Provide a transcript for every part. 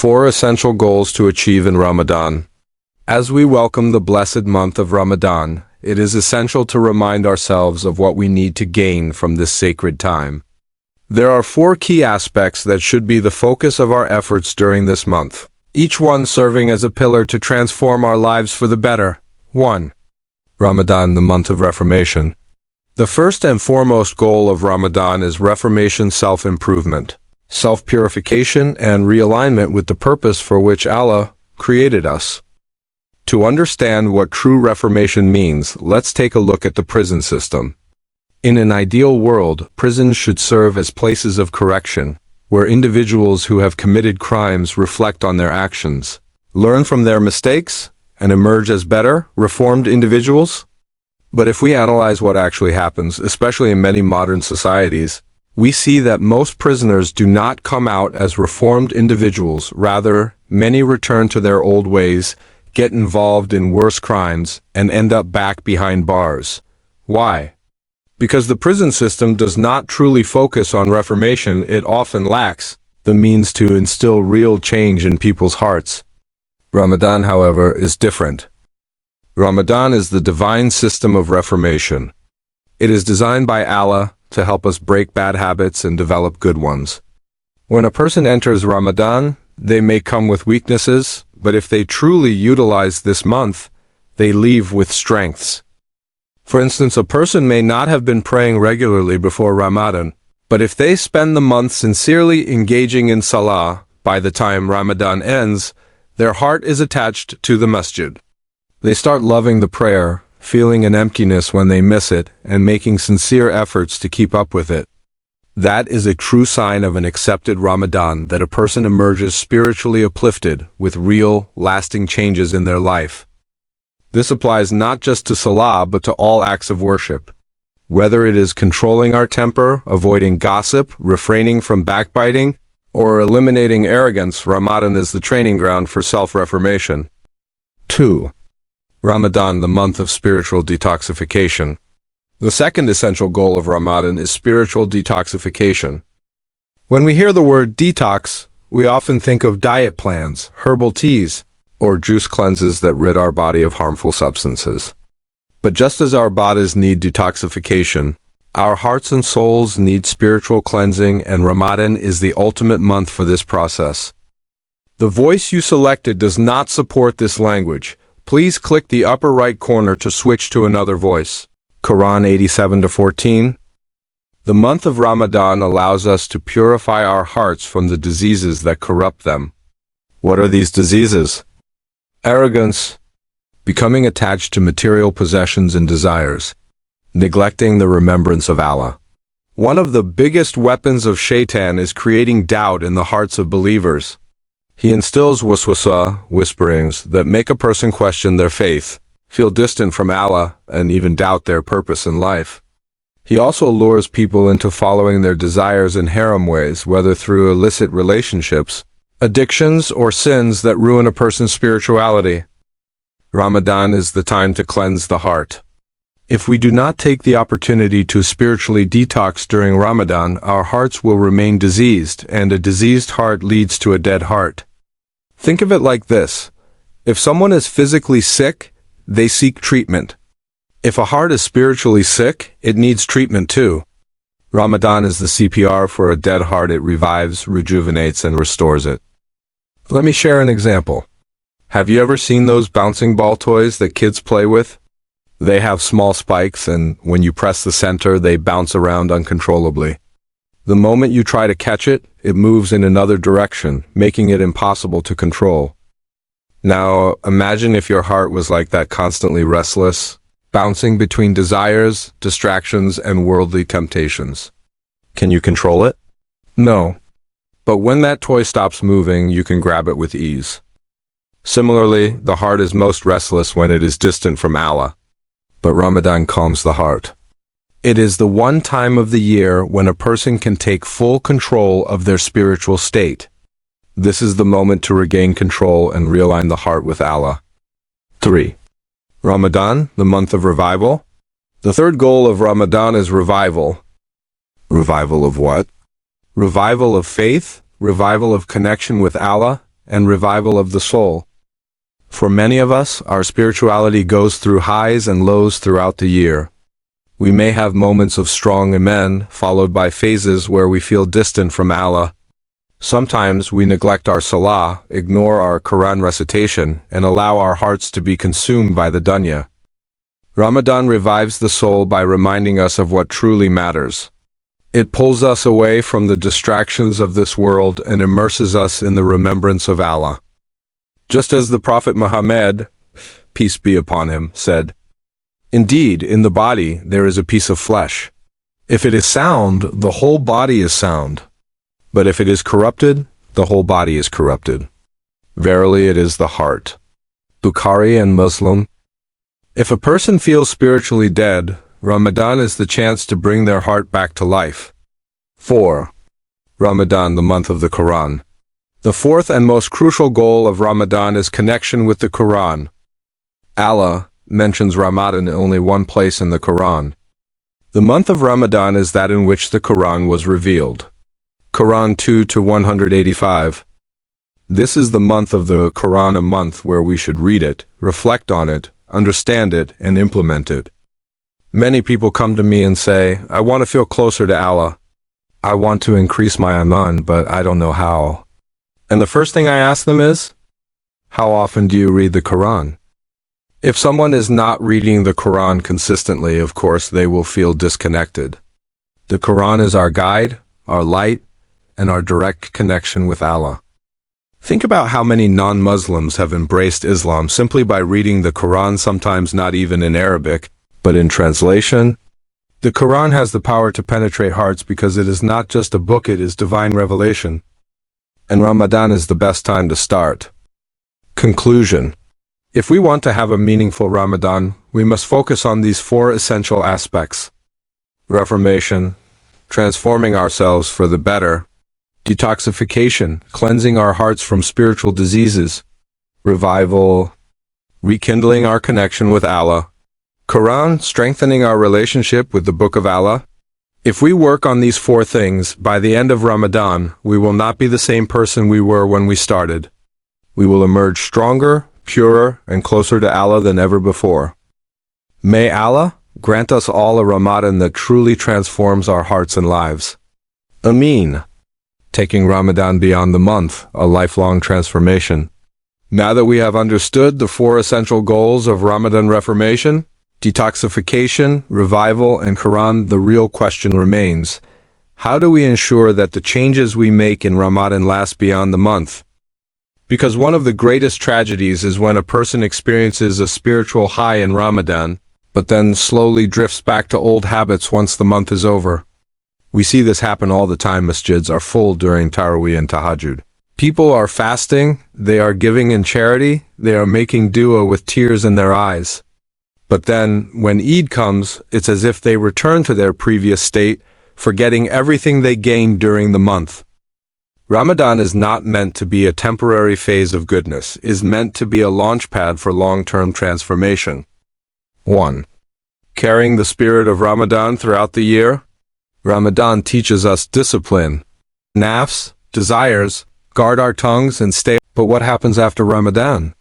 4 essential goals to achieve in Ramadan. As we welcome the blessed month of Ramadan, it is essential to remind ourselves of what we need to gain from this sacred time. There are 4 key aspects that should be the focus of our efforts during this month, each one serving as a pillar to transform our lives for the better. 1. Ramadan, the month of reformation. The first and foremost goal of Ramadan is reformation, self-improvement, self-purification, and realignment with the purpose for which Allah created us. To understand what true reformation means, let's take a look at the prison system. In an ideal world, prisons should serve as places of correction, where individuals who have committed crimes reflect on their actions, learn from their mistakes, and emerge as better, reformed individuals. But if we analyze what actually happens, especially in many modern societies, we see that most prisoners do not come out as reformed individuals. Rather, many return to their old ways, get involved in worse crimes, and end up back behind bars. Why? Because the prison system does not truly focus on reformation. It often lacks the means to instill real change in people's hearts. Ramadan, however, is different. Ramadan is the divine system of reformation. It is designed by Allah to help us break bad habits and develop good ones. When a person enters Ramadan, they may come with weaknesses, but if they truly utilize this month, they leave with strengths. For instance, a person may not have been praying regularly before Ramadan, but if they spend the month sincerely engaging in salah, by the time Ramadan ends, their heart is attached to the masjid. They start loving the prayer, feeling an emptiness when they miss it, and making sincere efforts to keep up with it. That is a true sign of an accepted Ramadan, that a person emerges spiritually uplifted with real, lasting changes in their life. This applies not just to salah but to all acts of worship. Whether it is controlling our temper, avoiding gossip, refraining from backbiting, or eliminating arrogance, Ramadan is the training ground for self-reformation. 2. Ramadan, the month of spiritual detoxification. The second essential goal of Ramadan is spiritual detoxification. When we hear the word detox, we often think of diet plans, herbal teas, or juice cleanses that rid our body of harmful substances. But just as our bodies need detoxification, our hearts and souls need spiritual cleansing, and Ramadan is the ultimate month for this process. The voice you selected does not support this language. Please click the upper right corner to switch to another voice. Qur'an 87-14. The month of Ramadan allows us to purify our hearts from the diseases that corrupt them. What are these diseases? Arrogance, becoming attached to material possessions and desires, neglecting the remembrance of Allah. One of the biggest weapons of Shaytan is creating doubt in the hearts of believers. He instills waswasa, whisperings, that make a person question their faith, feel distant from Allah, and even doubt their purpose in life. He also lures people into following their desires in haram ways, whether through illicit relationships, addictions, or sins that ruin a person's spirituality. Ramadan is the time to cleanse the heart. If we do not take the opportunity to spiritually detox during Ramadan, our hearts will remain diseased, and a diseased heart leads to a dead heart. Think of it like this. If someone is physically sick, they seek treatment. If a heart is spiritually sick, it needs treatment too. Ramadan is the CPR for a dead heart. It revives, rejuvenates, and restores it. Let me share an example. Have you ever seen those bouncing ball toys that kids play with? They have small spikes, and when you press the center, they bounce around uncontrollably. The moment you try to catch it, it moves in another direction, making it impossible to control. Now, imagine if your heart was like that, constantly restless, bouncing between desires, distractions, and worldly temptations. Can you control it? No. But when that toy stops moving, you can grab it with ease. Similarly, the heart is most restless when it is distant from Allah. But Ramadan calms the heart. It is the one time of the year when a person can take full control of their spiritual state. This is the moment to regain control and realign the heart with Allah. 3. Ramadan, the month of revival. The third goal of Ramadan is revival. Revival of what? Revival of faith, revival of connection with Allah, and revival of the soul. For many of us, our spirituality goes through highs and lows throughout the year. We may have moments of strong Iman, followed by phases where we feel distant from Allah. Sometimes we neglect our salah, ignore our Qur'an recitation, and allow our hearts to be consumed by the dunya. Ramadan revives the soul by reminding us of what truly matters. It pulls us away from the distractions of this world and immerses us in the remembrance of Allah. Just as the Prophet Muhammad, peace be upon him, said, "Indeed, in the body there is a piece of flesh. If it is sound, the whole body is sound. But if it is corrupted, the whole body is corrupted. Verily it is the heart." Bukhari and Muslim. If a person feels spiritually dead, Ramadan is the chance to bring their heart back to life. 4. Ramadan, the month of the Qur'an. The fourth and most crucial goal of Ramadan is connection with the Qur'an. Allah mentions Ramadan in only one place in the Qur'an. The month of Ramadan is that in which the Qur'an was revealed. Qur'an 2-185. This is the month of the Qur'an, a month where we should read it, reflect on it, understand it, and implement it. Many people come to me and say, "I want to feel closer to Allah. I want to increase my Iman, but I don't know how." And the first thing I ask them is, how often do you read the Qur'an? If someone is not reading the Qur'an consistently, of course, they will feel disconnected. The Qur'an is our guide, our light, and our direct connection with Allah. Think about how many non-Muslims have embraced Islam simply by reading the Qur'an, sometimes not even in Arabic, but in translation. The Qur'an has the power to penetrate hearts because it is not just a book, it is divine revelation. And Ramadan is the best time to start. Conclusion. If we want to have a meaningful Ramadan, we must focus on these 4 essential aspects: reformation, transforming ourselves for the better; detoxification, cleansing our hearts from spiritual diseases; revival, rekindling our connection with Allah; Qur'an, strengthening our relationship with the Book of Allah. If we work on these 4 things, by the end of Ramadan, we will not be the same person we were when we started. We will emerge stronger, purer, and closer to Allah than ever before. May Allah grant us all a Ramadan that truly transforms our hearts and lives. Ameen. Taking Ramadan beyond the month, a lifelong transformation. Now that we have understood the 4 essential goals of Ramadan reformation, detoxification, revival, and Qur'an, the real question remains: how do we ensure that the changes we make in Ramadan last beyond the month? Because one of the greatest tragedies is when a person experiences a spiritual high in Ramadan, but then slowly drifts back to old habits once the month is over. We see this happen all the time. Masjids are full during Taraweeh and Tahajjud. People are fasting, they are giving in charity, they are making dua with tears in their eyes. But then, when Eid comes, it's as if they return to their previous state, forgetting everything they gained during the month. Ramadan is not meant to be a temporary phase of goodness, it is meant to be a launchpad for long-term transformation. 1. Carrying the spirit of Ramadan throughout the year. Ramadan teaches us discipline, nafs, desires, guard our tongues and stay. But what happens after Ramadan?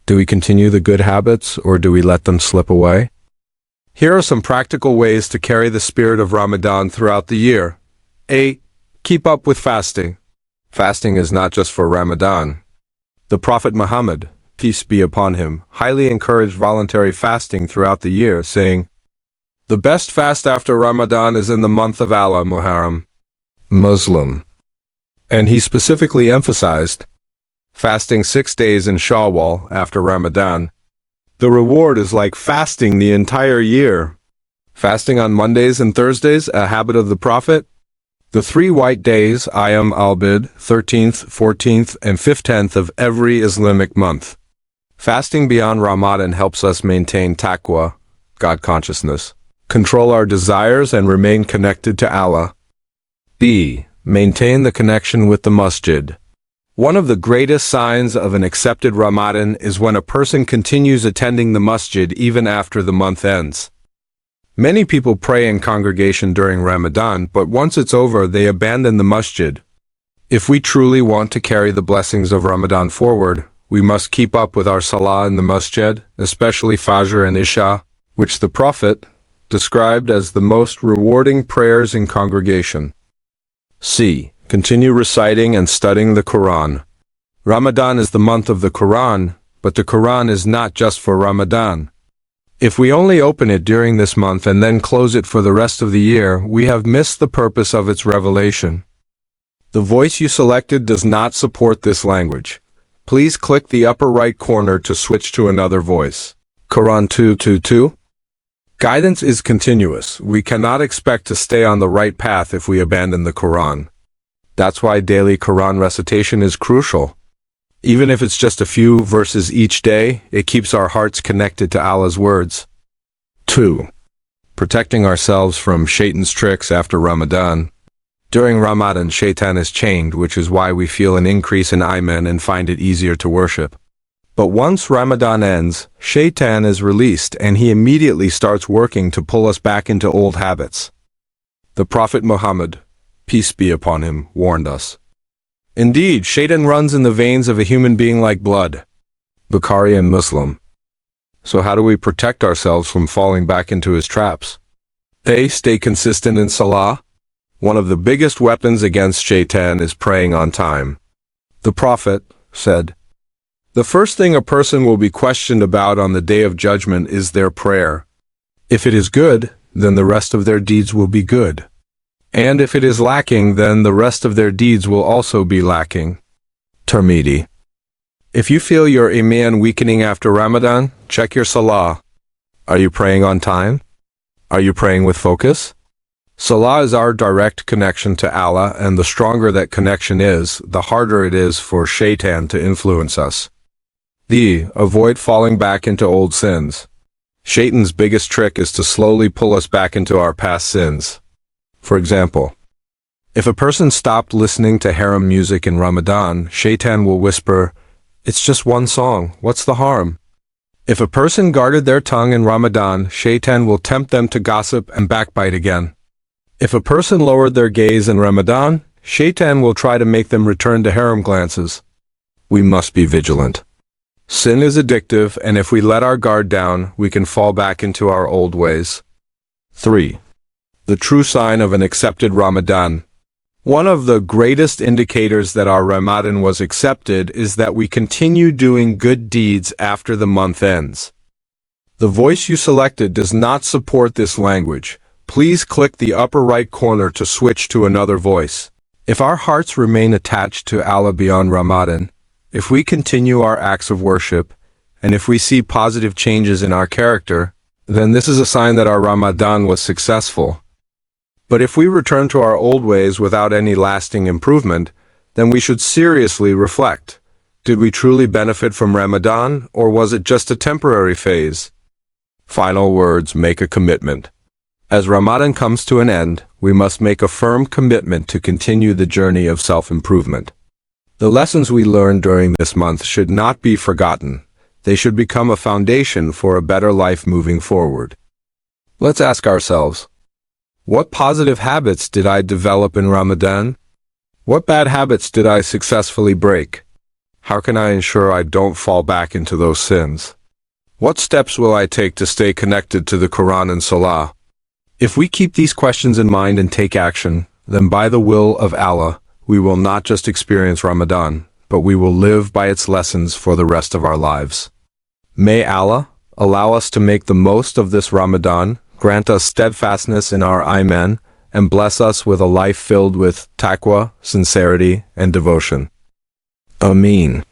Do we continue the good habits or do we let them slip away? Here are some practical ways to carry the spirit of Ramadan throughout the year. A. Keep up with fasting. Fasting is not just for Ramadan. The Prophet Muhammad, peace be upon him, highly encouraged voluntary fasting throughout the year, saying, "The best fast after Ramadan is in the month of Allah, Muharram." Muslim. And he specifically emphasized, fasting 6 days in Shawwal after Ramadan. The reward is like fasting the entire year. Fasting on Mondays and Thursdays, a habit of the Prophet. The 3 white days, Ayam al-Bid, 13th, 14th, and 15th of every Islamic month. Fasting beyond Ramadan helps us maintain Taqwa, God consciousness, control our desires, and remain connected to Allah. B. Maintain the connection with the masjid. One of the greatest signs of an accepted Ramadan is when a person continues attending the masjid even after the month ends. Many people pray in congregation during Ramadan, but once it's over, they abandon the masjid. If we truly want to carry the blessings of Ramadan forward, we must keep up with our salah in the masjid, especially Fajr and Isha, which the Prophet described as the most rewarding prayers in congregation. C. Continue reciting and studying the Qur'an. Ramadan is the month of the Qur'an, but the Qur'an is not just for Ramadan. If we only open it during this month and then close it for the rest of the year, we have missed the purpose of its revelation. The voice you selected does not support this language. Please click the upper right corner to switch to another voice. Quran 222. Guidance is continuous. We cannot expect to stay on the right path if we abandon the Quran. That's why daily Quran recitation is crucial. Even if it's just a few verses each day, it keeps our hearts connected to Allah's words. 2. Protecting ourselves from Shaytan's tricks after Ramadan. During Ramadan, Shaytan is chained, which is why we feel an increase in Iman and find it easier to worship. But once Ramadan ends, Shaytan is released and he immediately starts working to pull us back into old habits. The Prophet Muhammad, peace be upon him, warned us. Indeed, Shaytan runs in the veins of a human being like blood. Bukhari and Muslim. So how do we protect ourselves from falling back into his traps? A. Stay consistent in Salah. One of the biggest weapons against Shaytan is praying on time. The Prophet said, "The first thing a person will be questioned about on the Day of Judgment is their prayer. If it is good, then the rest of their deeds will be good. And if it is lacking, then the rest of their deeds will also be lacking." Tirmidhi. If you feel your Iman weakening after Ramadan, check your Salah. Are you praying on time? Are you praying with focus? Salah is our direct connection to Allah, and the stronger that connection is, the harder it is for Shaytan to influence us. Avoid falling back into old sins. Shaytan's biggest trick is to slowly pull us back into our past sins. For example, if a person stopped listening to haram music in Ramadan, Shaytan will whisper, "It's just one song, what's the harm?" If a person guarded their tongue in Ramadan, Shaytan will tempt them to gossip and backbite again. If a person lowered their gaze in Ramadan, Shaytan will try to make them return to haram glances. We must be vigilant. Sin is addictive, and if we let our guard down, we can fall back into our old ways. 3. The true sign of an accepted Ramadan. One of the greatest indicators that our Ramadan was accepted is that we continue doing good deeds after the month ends. The voice you selected does not support this language. Please click the upper right corner to switch to another voice. If our hearts remain attached to Allah beyond Ramadan, if we continue our acts of worship, and if we see positive changes in our character, then this is a sign that our Ramadan was successful. But if we return to our old ways without any lasting improvement, then we should seriously reflect. Did we truly benefit from Ramadan, or was it just a temporary phase? Final words: make a commitment. As Ramadan comes to an end, we must make a firm commitment to continue the journey of self-improvement. The lessons we learned during this month should not be forgotten. They should become a foundation for a better life moving forward. Let's ask ourselves, what positive habits did I develop in Ramadan? What bad habits did I successfully break? How can I ensure I don't fall back into those sins? What steps will I take to stay connected to the Quran and Salah? If we keep these questions in mind and take action, then by the will of Allah, we will not just experience Ramadan, but we will live by its lessons for the rest of our lives. May Allah allow us to make the most of this Ramadan, grant us steadfastness in our Iman, and bless us with a life filled with Taqwa, sincerity, and devotion. Ameen.